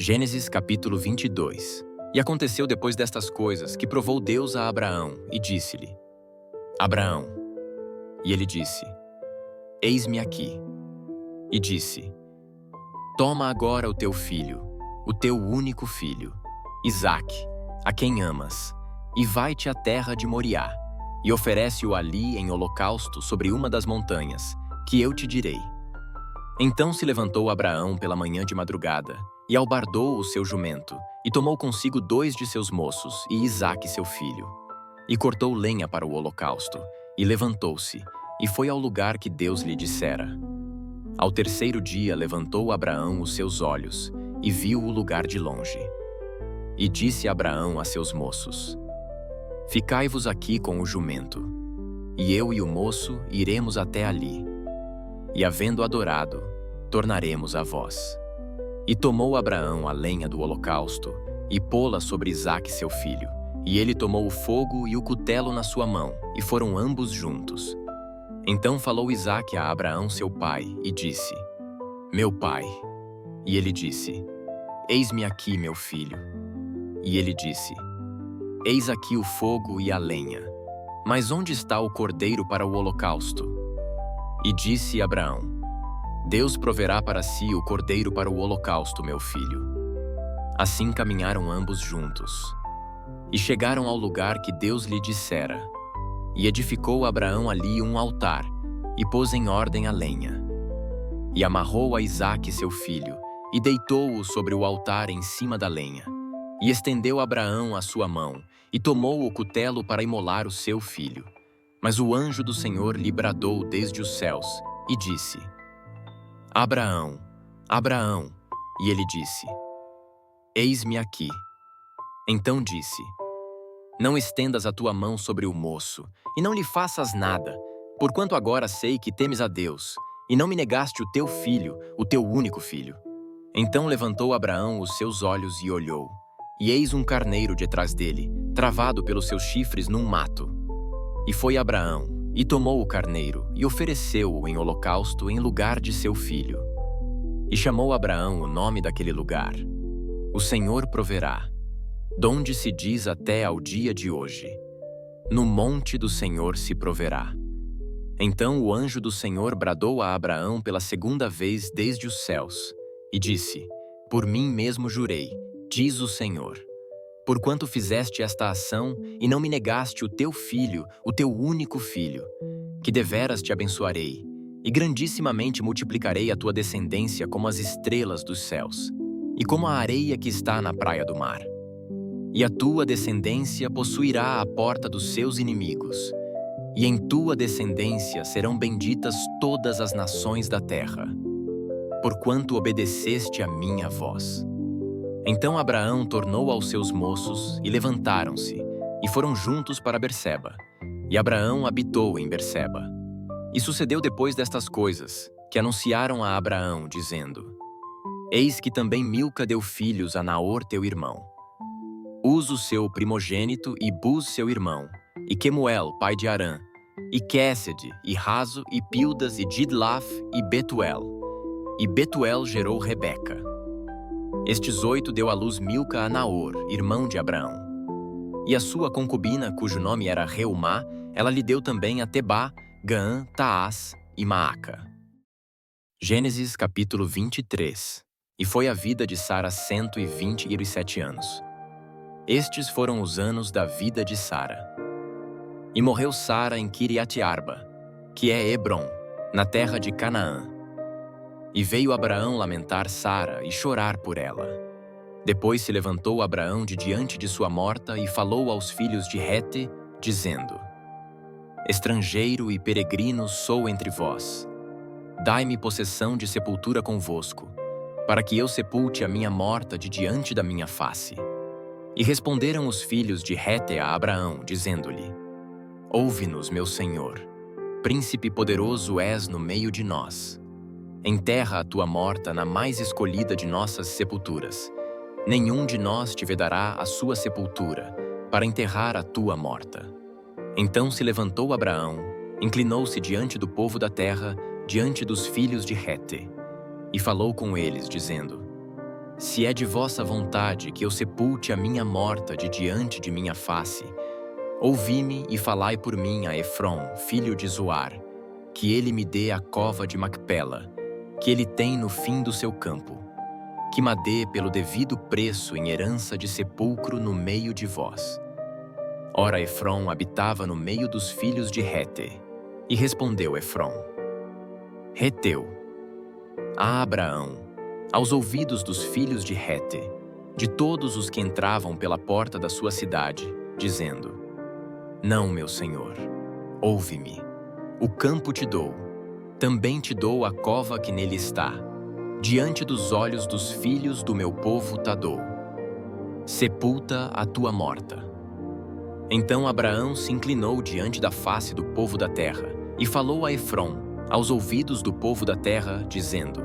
Gênesis capítulo 22. E aconteceu depois destas coisas que provou Deus a Abraão e disse-lhe: Abraão. E ele disse: Eis-me aqui. E disse: Toma agora o teu filho, o teu único filho, Isaque, a quem amas, e vai-te à terra de Moriá, e oferece-o ali em holocausto sobre uma das montanhas, que eu te direi. Então se levantou Abraão pela manhã de madrugada, e albardou o seu jumento, e tomou consigo 2 de seus moços e Isaque seu filho. E cortou lenha para o holocausto, e levantou-se, e foi ao lugar que Deus lhe dissera. Ao terceiro dia levantou Abraão os seus olhos, e viu o lugar de longe. E disse Abraão a seus moços: Ficai-vos aqui com o jumento, e eu e o moço iremos até ali. E havendo adorado, tornaremos a vós. E tomou Abraão a lenha do holocausto, e pô-la sobre Isaque seu filho. E ele tomou o fogo e o cutelo na sua mão, e foram ambos juntos. Então falou Isaque a Abraão seu pai, e disse: Meu pai. E ele disse: Eis-me aqui, meu filho. E ele disse: Eis aqui o fogo e a lenha, mas onde está o cordeiro para o holocausto? E disse Abraão: Deus proverá para si o cordeiro para o holocausto, meu filho. Assim caminharam ambos juntos. E chegaram ao lugar que Deus lhe dissera. E edificou Abraão ali um altar, e pôs em ordem a lenha. E amarrou a Isaque seu filho, e deitou-o sobre o altar em cima da lenha. E estendeu Abraão a sua mão, e tomou o cutelo para imolar o seu filho. Mas o anjo do Senhor lhe bradou desde os céus, e disse: Abraão, Abraão. E ele disse: Eis-me aqui. Então disse: Não estendas a tua mão sobre o moço, e não lhe faças nada, porquanto agora sei que temes a Deus, e não me negaste o teu filho, o teu único filho. Então levantou Abraão os seus olhos e olhou, e eis um carneiro detrás dele, travado pelos seus chifres num mato. E foi Abraão, e tomou o carneiro, e ofereceu-o em holocausto em lugar de seu filho. E chamou Abraão o nome daquele lugar: O Senhor proverá, donde se diz até ao dia de hoje: No monte do Senhor se proverá. Então o anjo do Senhor bradou a Abraão pela segunda vez desde os céus, e disse: Por mim mesmo jurei, diz o Senhor, porquanto fizeste esta ação e não me negaste o teu filho, o teu único filho, que deveras te abençoarei, e grandissimamente multiplicarei a tua descendência como as estrelas dos céus, e como a areia que está na praia do mar. E a tua descendência possuirá a porta dos seus inimigos, e em tua descendência serão benditas todas as nações da terra, porquanto obedeceste a minha voz. Então Abraão tornou aos seus moços, e levantaram-se, e foram juntos para Berseba. E Abraão habitou em Berseba. E sucedeu depois destas coisas, que anunciaram a Abraão, dizendo: Eis que também Milca deu filhos a Naor teu irmão. Uz o seu primogênito, e Buz seu irmão, e Quemuel, pai de Arã, e Quésede, e Razo, e Pildas, e Didlaf, e Betuel. E Betuel gerou Rebeca. Estes 8 deu à luz Milca a Naor, irmão de Abraão. E a sua concubina, cujo nome era Reumá, ela lhe deu também a Tebá, Gaã, Taás e Maaca. Gênesis capítulo 23. E foi a vida de Sara 127 anos. Estes foram os anos da vida de Sara. E morreu Sara em Quiriate-Arba, que é Hebrom, na terra de Canaã. E veio Abraão lamentar Sara e chorar por ela. Depois se levantou Abraão de diante de sua morta e falou aos filhos de Hete, dizendo: Estrangeiro e peregrino sou entre vós. Dai-me possessão de sepultura convosco, para que eu sepulte a minha morta de diante da minha face. E responderam os filhos de Hete a Abraão, dizendo-lhe: Ouve-nos, meu senhor, príncipe poderoso és no meio de nós. Enterra a tua morta na mais escolhida de nossas sepulturas. Nenhum de nós te vedará a sua sepultura, para enterrar a tua morta. Então se levantou Abraão, inclinou-se diante do povo da terra, diante dos filhos de Hete, e falou com eles, dizendo: se é de vossa vontade que eu sepulte a minha morta de diante de minha face, ouvi-me e falai por mim a Efrom, filho de Zoar, que ele me dê a cova de Macpela, que ele tem no fim do seu campo, que me dê pelo devido preço em herança de sepulcro no meio de vós. Ora, Efrom habitava no meio dos filhos de Hete, e respondeu Efrom: Heteu, a Abraão, aos ouvidos dos filhos de Hete, de todos os que entravam pela porta da sua cidade, dizendo: Não, meu senhor, ouve-me. O campo te dou, também te dou a cova que nele está, diante dos olhos dos filhos do meu povo te dou. Sepulta a tua morta. Então Abraão se inclinou diante da face do povo da terra e falou a Efrom, aos ouvidos do povo da terra, dizendo: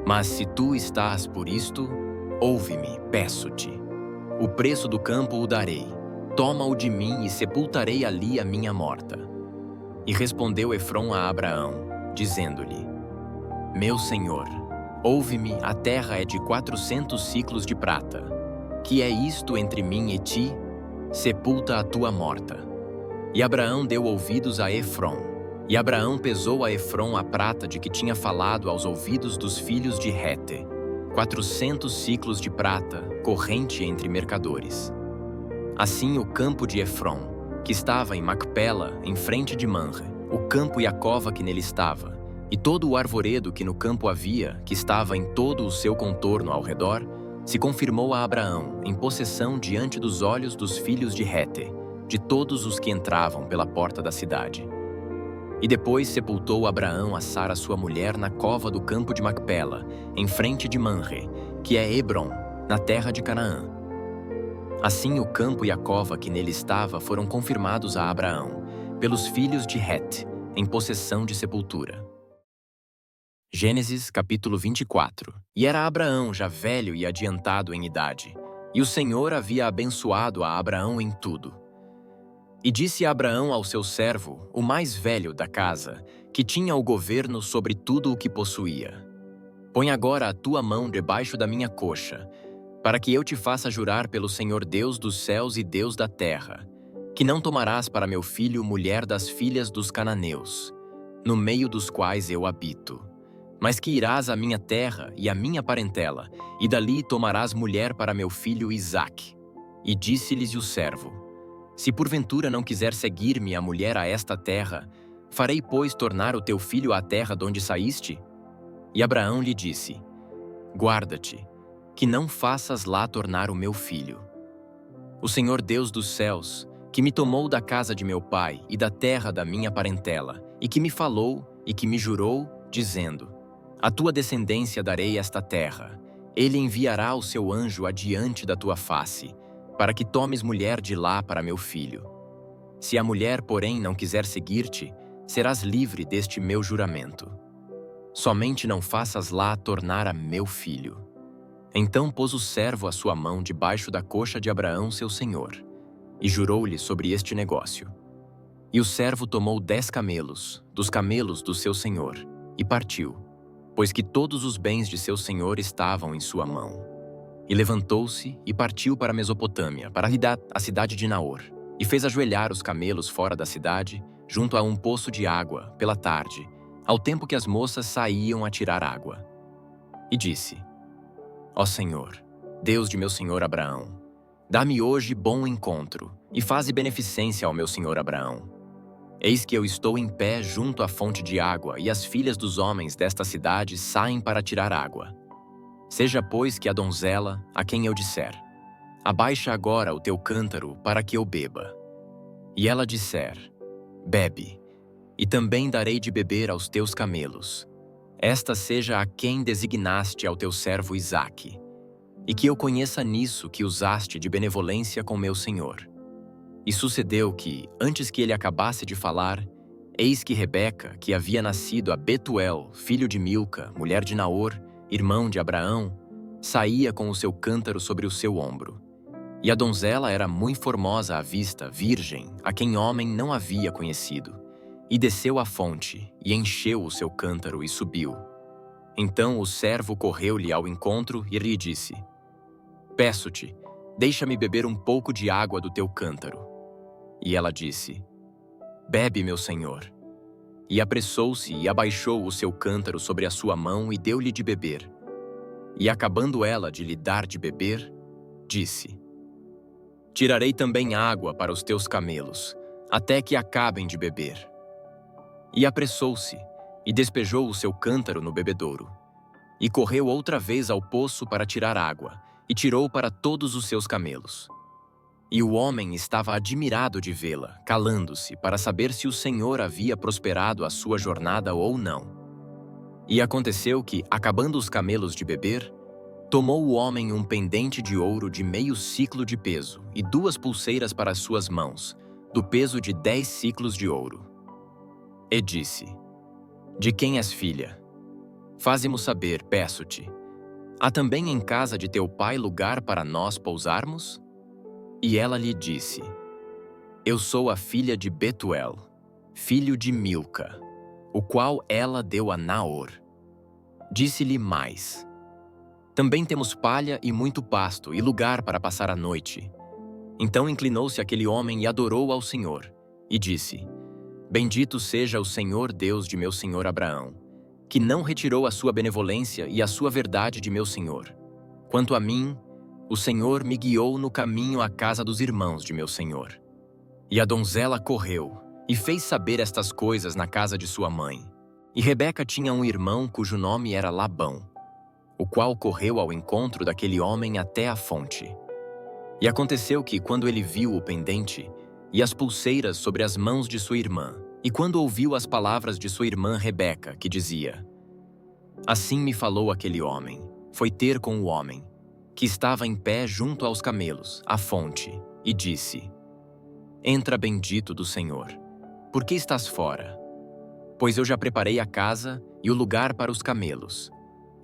Mas se tu estás por isto, ouve-me, peço-te. O preço do campo o darei, toma-o de mim e sepultarei ali a minha morta. E respondeu Efrom a Abraão, dizendo-lhe: Meu senhor, ouve-me, a terra é de 400 siclos de prata. Que é isto entre mim e ti? Sepulta a tua morta. E Abraão deu ouvidos a Efrom. E Abraão pesou a Efrom a prata de que tinha falado aos ouvidos dos filhos de Hete, 400 siclos de prata, corrente entre mercadores. Assim o campo de Efrom, que estava em Macpela, em frente de Manre, o campo e a cova que nele estava, e todo o arvoredo que no campo havia, que estava em todo o seu contorno ao redor, se confirmou a Abraão em possessão diante dos olhos dos filhos de Hete, de todos os que entravam pela porta da cidade. E depois sepultou Abraão a Sara sua mulher na cova do campo de Macpela, em frente de Manre, que é Hebrom, na terra de Canaã. Assim o campo e a cova que nele estava foram confirmados a Abraão, pelos filhos de Hete, em possessão de sepultura. Gênesis capítulo 24. E era Abraão já velho e adiantado em idade, e o Senhor havia abençoado a Abraão em tudo. E disse Abraão ao seu servo, o mais velho da casa, que tinha o governo sobre tudo o que possuía: Põe agora a tua mão debaixo da minha coxa, para que eu te faça jurar pelo Senhor Deus dos céus e Deus da terra, que não tomarás para meu filho mulher das filhas dos cananeus, no meio dos quais eu habito, mas que irás à minha terra e à minha parentela, e dali tomarás mulher para meu filho Isaque. E disse-lhes o servo: Se porventura não quiser seguir-me a mulher a esta terra, farei, pois, tornar o teu filho à terra de onde saíste? E Abraão lhe disse: Guarda-te, que não faças lá tornar o meu filho. O Senhor Deus dos céus, que me tomou da casa de meu pai e da terra da minha parentela, e que me falou e que me jurou, dizendo: A tua descendência darei esta terra. Ele enviará o seu anjo adiante da tua face, para que tomes mulher de lá para meu filho. Se a mulher, porém, não quiser seguir-te, serás livre deste meu juramento. Somente não faças lá tornar a meu filho. Então pôs o servo a sua mão debaixo da coxa de Abraão, seu senhor, e jurou-lhe sobre este negócio. E o servo tomou 10 camelos, dos camelos do seu senhor, e partiu, pois que todos os bens de seu senhor estavam em sua mão. E levantou-se e partiu para a Mesopotâmia, para a cidade de Naor, e fez ajoelhar os camelos fora da cidade, junto a um poço de água, pela tarde, ao tempo que as moças saíam a tirar água. E disse: Ó Senhor, Deus de meu senhor Abraão, dá-me hoje bom encontro, e faze beneficência ao meu senhor Abraão. Eis que eu estou em pé junto à fonte de água, e as filhas dos homens desta cidade saem para tirar água. Seja, pois, que a donzela, a quem eu disser: Abaixa agora o teu cântaro para que eu beba. E ela disser: Bebe, e também darei de beber aos teus camelos. Esta seja a quem designaste ao teu servo Isaque, e que eu conheça nisso que usaste de benevolência com meu senhor. E sucedeu que, antes que ele acabasse de falar, eis que Rebeca, que havia nascido a Betuel, filho de Milca, mulher de Naor, irmão de Abraão, saía com o seu cântaro sobre o seu ombro. E a donzela era muito formosa à vista, virgem, a quem homem não havia conhecido. E desceu à fonte, e encheu o seu cântaro e subiu. Então o servo correu-lhe ao encontro e lhe disse: Peço-te, deixa-me beber um pouco de água do teu cântaro. E ela disse: Bebe, meu senhor. E apressou-se e abaixou o seu cântaro sobre a sua mão e deu-lhe de beber. E acabando ela de lhe dar de beber, disse: Tirarei também água para os teus camelos, até que acabem de beber. E apressou-se e despejou o seu cântaro no bebedouro. E correu outra vez ao poço para tirar água, e tirou para todos os seus camelos. E o homem estava admirado de vê-la, calando-se, para saber se o Senhor havia prosperado a sua jornada ou não. E aconteceu que, acabando os camelos de beber, tomou o homem um pendente de ouro de meio siclo de peso e 2 pulseiras para as suas mãos, do peso de 10 siclos de ouro. E disse: De quem és filha? Faze-mo saber, peço-te. Há também em casa de teu pai lugar para nós pousarmos? E ela lhe disse: Eu sou a filha de Betuel, filho de Milca, o qual ela deu a Naor. Disse-lhe mais: Também temos palha e muito pasto e lugar para passar a noite. Então inclinou-se aquele homem e adorou ao Senhor, e disse: Bendito seja o Senhor Deus de meu senhor Abraão, que não retirou a sua benevolência e a sua verdade de meu senhor. Quanto a mim, o Senhor me guiou no caminho à casa dos irmãos de meu senhor. E a donzela correu e fez saber estas coisas na casa de sua mãe. E Rebeca tinha um irmão cujo nome era Labão, o qual correu ao encontro daquele homem até a fonte. E aconteceu que, quando ele viu o pendente e as pulseiras sobre as mãos de sua irmã, e quando ouviu as palavras de sua irmã Rebeca, que dizia: Assim me falou aquele homem, foi ter com o homem, que estava em pé junto aos camelos, à fonte, e disse: Entra bendito do Senhor, por que estás fora? Pois eu já preparei a casa e o lugar para os camelos.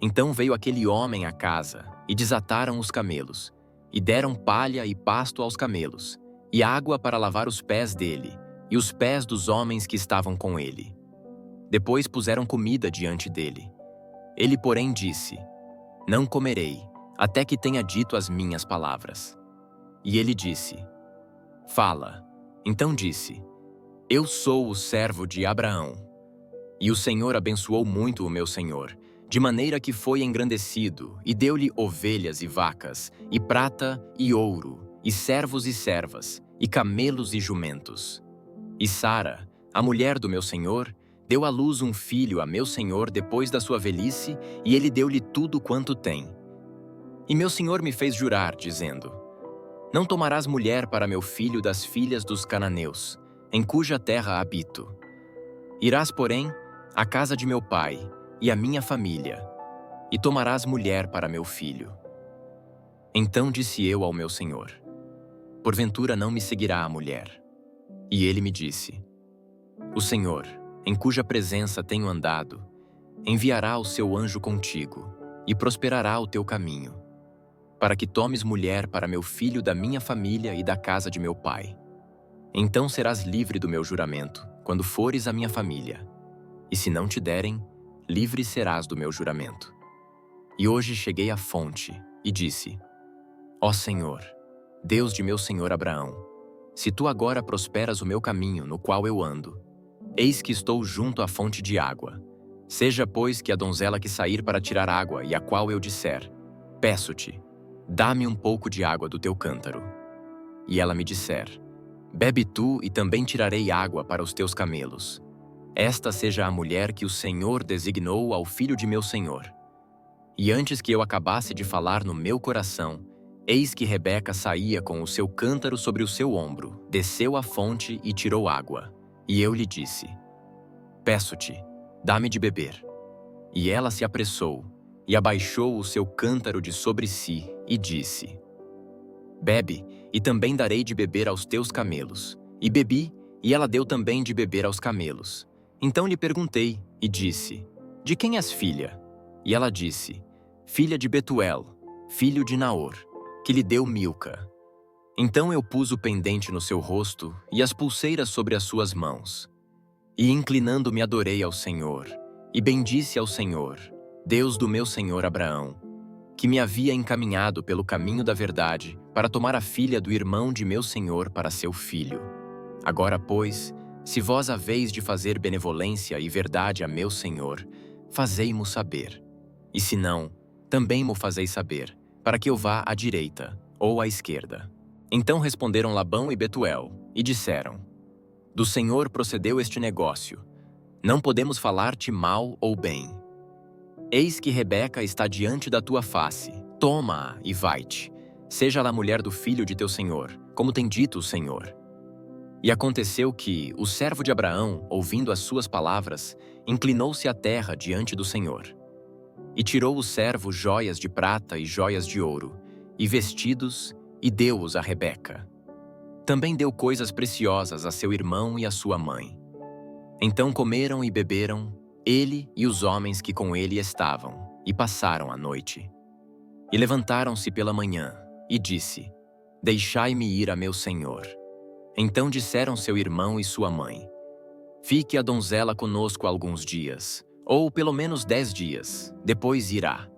Então veio aquele homem à casa, e desataram os camelos, e deram palha e pasto aos camelos, e água para lavar os pés dele, e os pés dos homens que estavam com ele. Depois puseram comida diante dele. Ele, porém, disse: Não comerei, até que tenha dito as minhas palavras. E ele disse: Fala. Então disse: Eu sou o servo de Abraão. E o Senhor abençoou muito o meu senhor, de maneira que foi engrandecido, e deu-lhe ovelhas e vacas, e prata e ouro, e servos e servas, e camelos e jumentos. E Sara, a mulher do meu senhor, deu à luz um filho a meu senhor depois da sua velhice, e ele deu-lhe tudo quanto tem. E meu senhor me fez jurar, dizendo: Não tomarás mulher para meu filho das filhas dos cananeus, em cuja terra habito. Irás, porém, à casa de meu pai e à minha família, e tomarás mulher para meu filho. Então disse eu ao meu senhor: Porventura não me seguirá a mulher? E ele me disse: O Senhor, em cuja presença tenho andado, enviará o seu anjo contigo, e prosperará o teu caminho, para que tomes mulher para meu filho da minha família e da casa de meu pai. Então serás livre do meu juramento, quando fores à minha família. E se não te derem, livre serás do meu juramento. E hoje cheguei à fonte, e disse: Ó Senhor, Deus de meu senhor Abraão, se tu agora prosperas o meu caminho no qual eu ando, eis que estou junto à fonte de água. Seja, pois, que a donzela que sair para tirar água e a qual eu disser: Peço-te, dá-me um pouco de água do teu cântaro. E ela me disser: Bebe tu e também tirarei água para os teus camelos. Esta seja a mulher que o Senhor designou ao filho de meu senhor. E antes que eu acabasse de falar no meu coração, eis que Rebeca saía com o seu cântaro sobre o seu ombro, desceu à fonte e tirou água. E eu lhe disse: Peço-te, dá-me de beber. E ela se apressou, e abaixou o seu cântaro de sobre si, e disse: Bebe, e também darei de beber aos teus camelos. E bebi, e ela deu também de beber aos camelos. Então lhe perguntei, e disse: De quem és filha? E ela disse: Filha de Betuel, filho de Naor, que lhe deu Milca. Então eu pus o pendente no seu rosto e as pulseiras sobre as suas mãos. E inclinando-me adorei ao Senhor, e bendisse ao Senhor. Deus do meu senhor Abraão, que me havia encaminhado pelo caminho da verdade para tomar a filha do irmão de meu senhor para seu filho. Agora, pois, se vós haveis de fazer benevolência e verdade a meu senhor, fazei-mo saber. E se não, também mo fazeis saber, para que eu vá à direita ou à esquerda. Então responderam Labão e Betuel, e disseram: Do Senhor procedeu este negócio. Não podemos falar-te mal ou bem. Eis que Rebeca está diante da tua face. Toma-a e vai-te. Seja ela mulher do filho de teu senhor, como tem dito o Senhor. E aconteceu que o servo de Abraão, ouvindo as suas palavras, inclinou-se à terra diante do Senhor. E tirou o servo joias de prata e joias de ouro, e vestidos, e deu-os a Rebeca. Também deu coisas preciosas a seu irmão e a sua mãe. Então comeram e beberam, ele e os homens que com ele estavam, e passaram a noite. E levantaram-se pela manhã, e disse: Deixai-me ir a meu senhor. Então disseram seu irmão e sua mãe: Fique a donzela conosco alguns dias, ou pelo menos 10 dias, depois irá.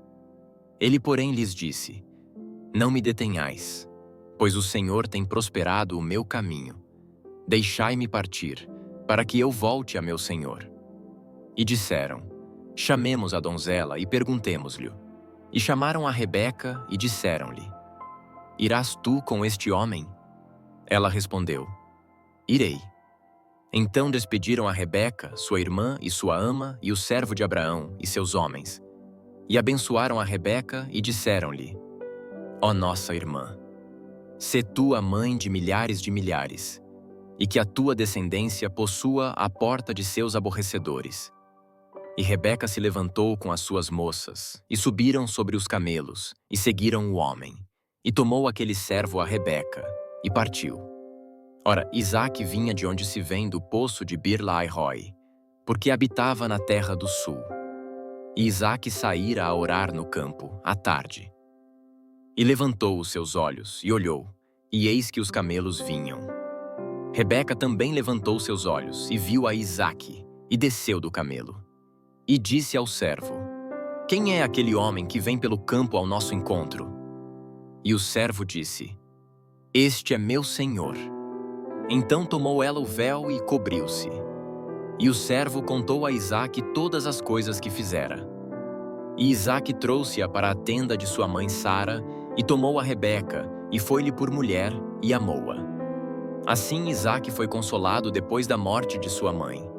Ele, porém, lhes disse: Não me detenhais, pois o Senhor tem prosperado o meu caminho. Deixai-me partir, para que eu volte a meu senhor. E disseram: Chamemos a donzela e perguntemos-lhe. E chamaram a Rebeca e disseram-lhe: Irás tu com este homem? Ela respondeu: Irei. Então despediram a Rebeca, sua irmã e sua ama, e o servo de Abraão e seus homens. E abençoaram a Rebeca e disseram-lhe: Ó nossa irmã, sê tu a mãe de milhares, e que a tua descendência possua a porta de seus aborrecedores. E Rebeca se levantou com as suas moças, e subiram sobre os camelos, e seguiram o homem. E tomou aquele servo a Rebeca, e partiu. Ora, Isaque vinha de onde se vem do poço de Bir-lahai-roi, porque habitava na terra do sul. E Isaque saíra a orar no campo, à tarde. E levantou os seus olhos, e olhou, e eis que os camelos vinham. Rebeca também levantou seus olhos, e viu a Isaque, e desceu do camelo. E disse ao servo: Quem é aquele homem que vem pelo campo ao nosso encontro? E o servo disse: Este é meu senhor. Então tomou ela o véu e cobriu-se. E o servo contou a Isaque todas as coisas que fizera. E Isaque trouxe-a para a tenda de sua mãe Sara, e tomou a Rebeca, e foi-lhe por mulher, e amou-a. Assim Isaque foi consolado depois da morte de sua mãe.